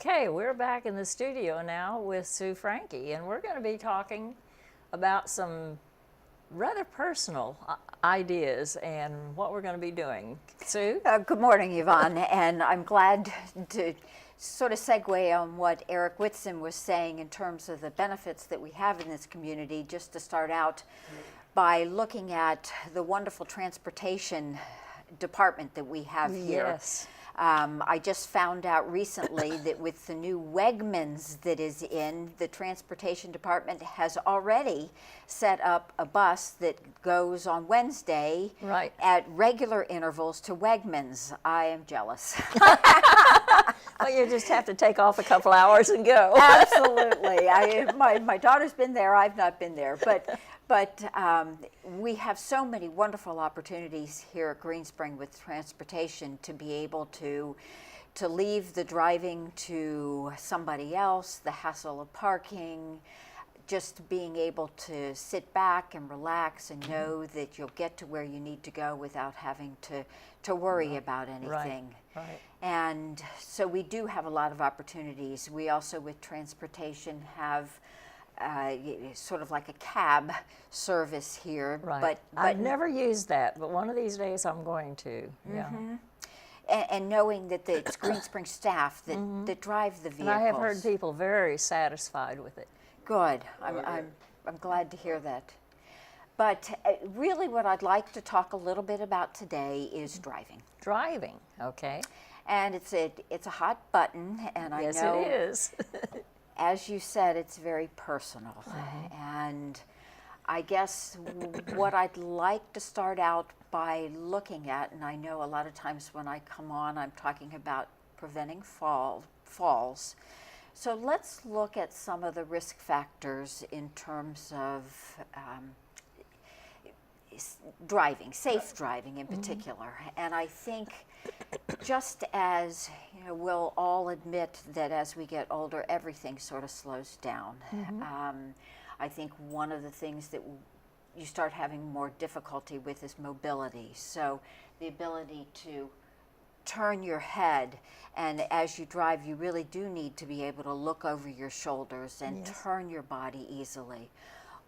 Okay, we're back in the studio now with Sue Frankie, and we're going to be talking about some rather personal ideas and what we're going to be doing. Sue? Good morning, Yvonne, and I'm glad to sort of segue on what Eric Whitson was saying in terms of the benefits that we have in this community, just to start out by looking at the wonderful transportation department that we have here. Yes. I just found out recently that with the new Wegmans that is in, the transportation department has already set up a bus that goes on Wednesday Right. at regular intervals to Wegmans. I am jealous. Well, you just have to take off a couple hours and go. Absolutely. My daughter's been there. I've not been there, but we have so many wonderful opportunities here at Green Spring with transportation to be able to leave the driving to somebody else, the hassle of parking, just being able to sit back and relax and know that you'll get to where you need to go without having to worry about anything. Right. And so we do have a lot of opportunities. We also, with transportation, have sort of like a cab service here. Right. But I've never used that, but one of these days I'm going to. Yeah. and knowing that it's Green Spring staff that drive the vehicles. And I have heard people very satisfied with it. Good. I'm glad to hear that. But really what I'd like to talk a little bit about today is driving. Driving, okay. And it's a hot button, and I Yes, know it is. as you said, it's very personal. And I guess what I'd like to start out by looking at, and I know a lot of times when I come on, I'm talking about preventing falls. So let's look at some of the risk factors in terms of driving, safe driving in particular. And I think just as we'll all admit that as we get older, everything sort of slows down. I think one of the things that you start having more difficulty with is mobility. So the ability to turn your head, and as you drive, you really do need to be able to look over your shoulders and turn your body easily,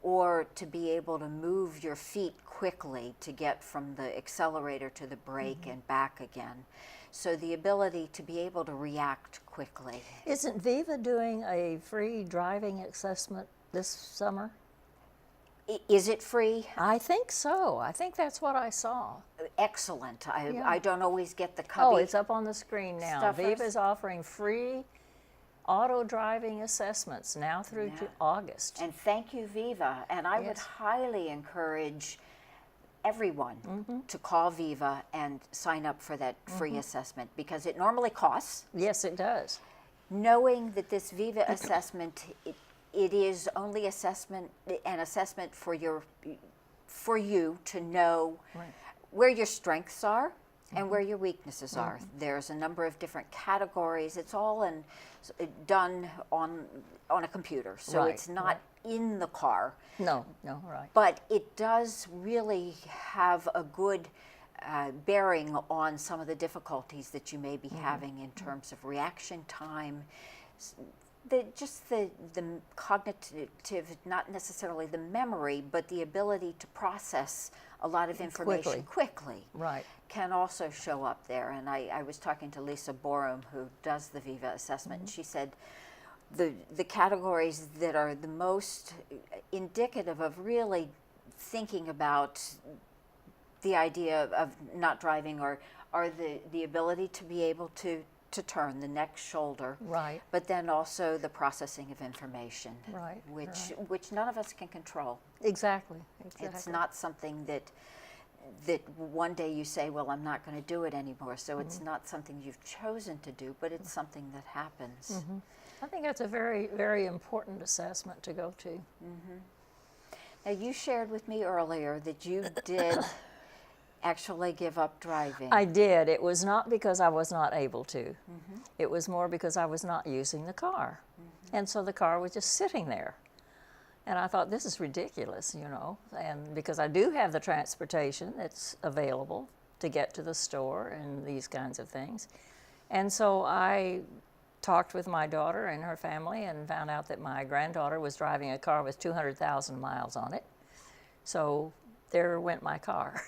or to be able to move your feet quickly to get from the accelerator to the brake and back again. So the ability to be able to react quickly. Isn't Viva doing a free driving assessment this summer? Is it free? I think so. I think that's what I saw. Excellent. Yeah. I don't always get the cubby. Oh, it's up on the screen now. Stuffers. Viva is offering free auto driving assessments now through to August. And thank you, Viva. And I would Yes. highly encourage everyone to call Viva and sign up for that free assessment, because it normally costs. Yes, it does. Knowing that this Viva assessment, it is only an assessment for you to know where your strengths are and where your weaknesses are. There's a number of different categories. It's all done on a computer, so it's not in the car. No, right. But it does really have a good bearing on some of the difficulties that you may be having in terms of reaction time, the cognitive, not necessarily the memory, but the ability to process a lot of information quickly Right. can also show up there. And I was talking to Lisa Borum, who does the Viva assessment, and she said the categories that are the most indicative of really thinking about the idea of not driving are the ability to be able to turn the neck, shoulder, Right. but then also the processing of information, Right, which none of us can control. Exactly. It's not something that one day you say, well, I'm not going to do it anymore. So it's not something you've chosen to do, but it's something that happens. I think that's a very, very important assessment to go to. Now, you shared with me earlier that you did actually give up driving. I did. It was not because I was not able to. It was more because I was not using the car. And so the car was just sitting there. And I thought, this is ridiculous, and because I do have the transportation that's available to get to the store and these kinds of things. And so I talked with my daughter and her family and found out that my granddaughter was driving a car with 200,000 miles on it. So there went my car.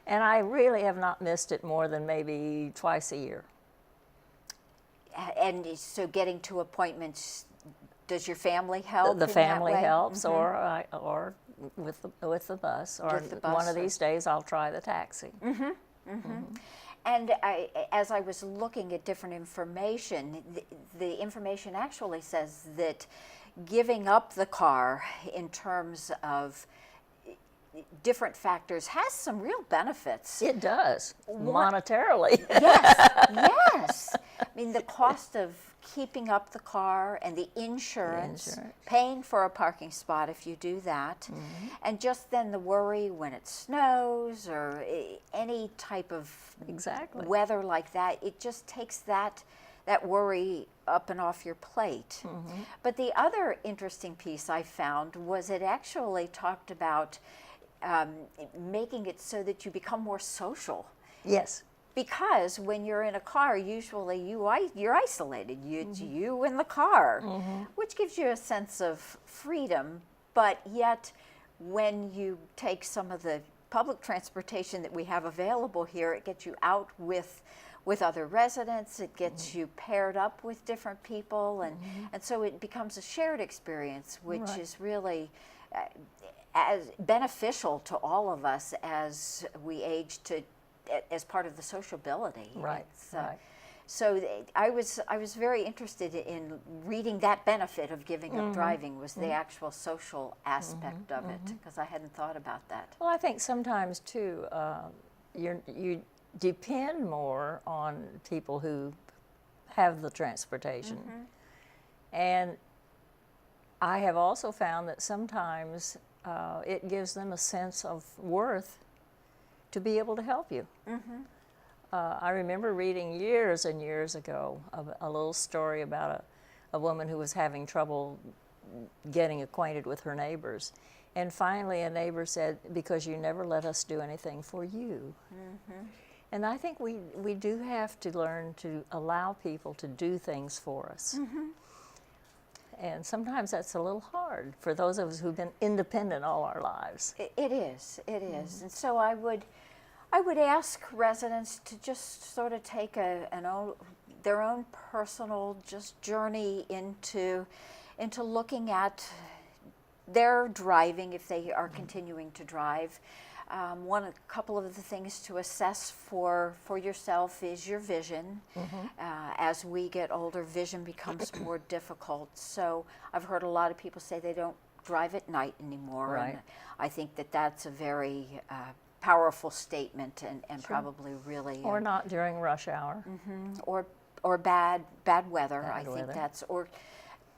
And I really have not missed it more than maybe twice a year. And so getting to appointments, does your family help? The in family that way? helps, or with the bus, or With the bus, one of these days I'll try the taxi. And as I was looking at different information, the information actually says that giving up the car in terms of different factors has some real benefits. It does, monetarily. Yes, yes. I mean, the cost of keeping up the car and the insurance, paying for a parking spot if you do that, and just then the worry when it snows or any type of weather like that, it just takes that worry up and off your plate. But the other interesting piece I found was it actually talked about making it so that you become more social. Yes. Because when you're in a car, usually you're isolated. It's you in the car, which gives you a sense of freedom. But yet, when you take some of the public transportation that we have available here, it gets you out with other residents. It gets you paired up with different people, and so it becomes a shared experience, which is really as beneficial to all of us as we age, as part of the sociability. Right. So I was very interested in reading that benefit of giving up driving was the actual social aspect of it, because I hadn't thought about that. Well, I think sometimes too, you depend more on people who have the transportation, and I have also found that sometimes it gives them a sense of worth to be able to help you. I remember reading years and years ago a little story about a woman who was having trouble getting acquainted with her neighbors. And finally a neighbor said, "Because you never let us do anything for you." And I think we do have to learn to allow people to do things for us. And sometimes that's a little hard for those of us who've been independent all our lives. It is. And so I would ask residents to just sort of take their own personal just journey into looking at their driving if they are continuing to drive. A couple of the things to assess for yourself is your vision. As we get older, vision becomes more difficult. So I've heard a lot of people say they don't drive at night anymore. And I think that that's a very powerful statement and probably really... Or not during rush hour. Or bad weather. I think that's... Or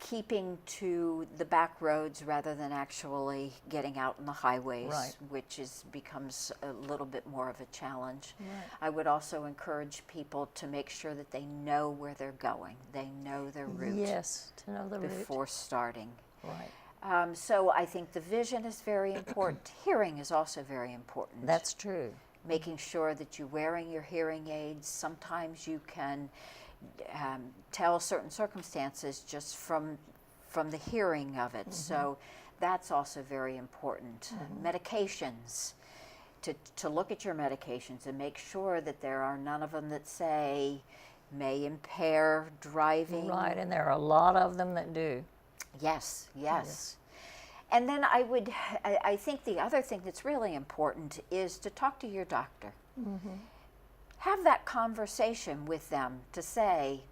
keeping to the back roads rather than actually getting out on the highways, which becomes a little bit more of a challenge. I would also encourage people to make sure that they know where they're going. They know their route. Yes, to know the route. Before starting. Right. So I think the vision is very important. Hearing is also very important. That's true. Making sure that you're wearing your hearing aids. Sometimes you can tell certain circumstances just from the hearing of it. So that's also very important. Medications, to look at your medications and make sure that there are none of them that say may impair driving. Right, and there are a lot of them that do. Yes. And then I think the other thing that's really important is to talk to your doctor. Have that conversation with them to say,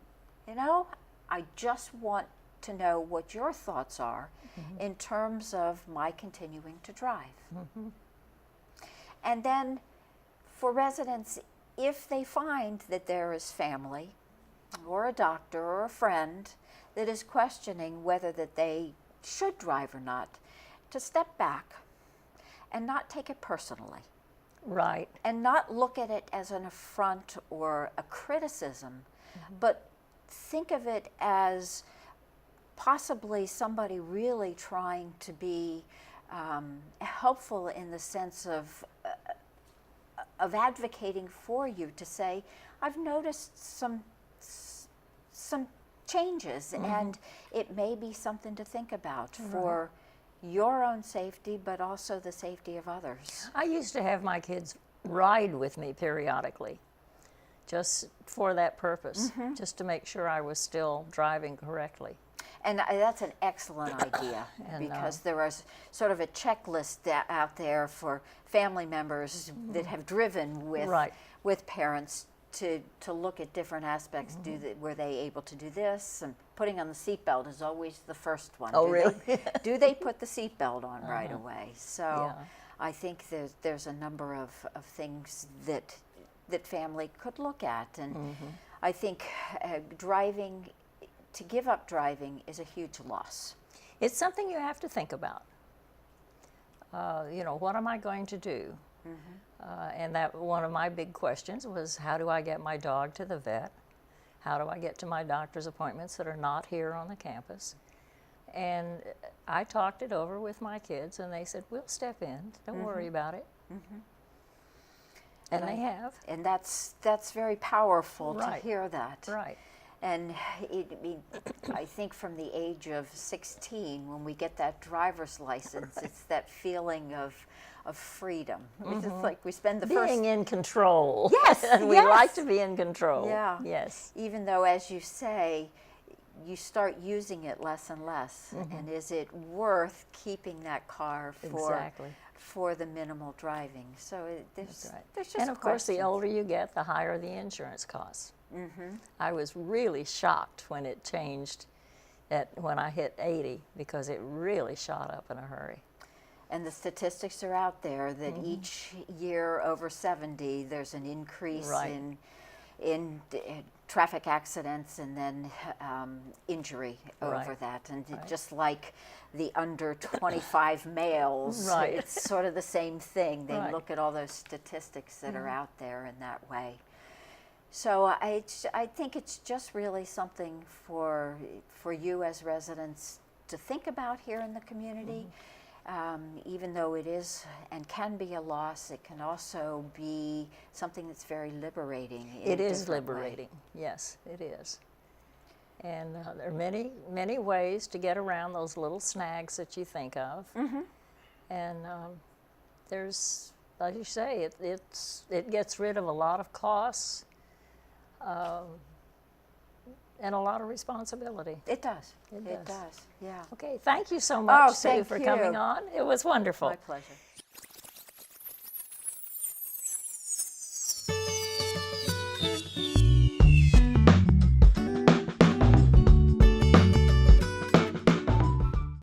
I just want to know what your thoughts are in terms of my continuing to drive. And then for residents, if they find that there is family or a doctor or a friend that is questioning whether that they should drive or not, to step back and not take it personally. Right. And not look at it as an affront or a criticism, but think of it as possibly somebody really trying to be helpful in the sense of advocating for you, to say, I've noticed some some changes, and it may be something to think about for your own safety, but also the safety of others. I used to have my kids ride with me periodically, just for that purpose, just to make sure I was still driving correctly. And that's an excellent idea, because there is sort of a checklist out there for family members that have driven with parents to look at different aspects. Were they able to do this? And putting on the seatbelt is always the first one. Oh, really? Do they put the seatbelt on right away? So I think there's a number of things that family could look at. And I think to give up driving is a huge loss. It's something you have to think about. You know, what am I going to do? And that one of my big questions was, how do I get my dog to the vet? How do I get to my doctor's appointments that are not here on the campus? And I talked it over with my kids, and they said, we'll step in. Don't worry about it. And they have. And that's very powerful to hear that. Right. And I think from the age of 16, when we get that driver's license, it's that feeling of freedom. It's like we spend the Being in control. Yes, and we like to be in control. Yeah. Yes. Even though, as you say, you start using it less and less. And is it worth keeping that car for the minimal driving? So there's just And of course, the older you get, the higher the insurance costs. I was really shocked when it changed when I hit 80, because it really shot up in a hurry. And the statistics are out there that each year over 70, there's an increase in traffic accidents, and then injury over that. And just like the under 25 males, it's sort of the same thing. They look at all those statistics that are out there in that way. So I think it's just really something for you as residents to think about here in the community. Even though it is and can be a loss, it can also be something that's very liberating. It is liberating, yes, it is. And there are many, many ways to get around those little snags that you think of. And there's, like you say, it gets rid of a lot of costs and a lot of responsibility. It does. It does. Yeah. Okay, thank you so much, Sue, thank for you. coming on. It was wonderful. My pleasure.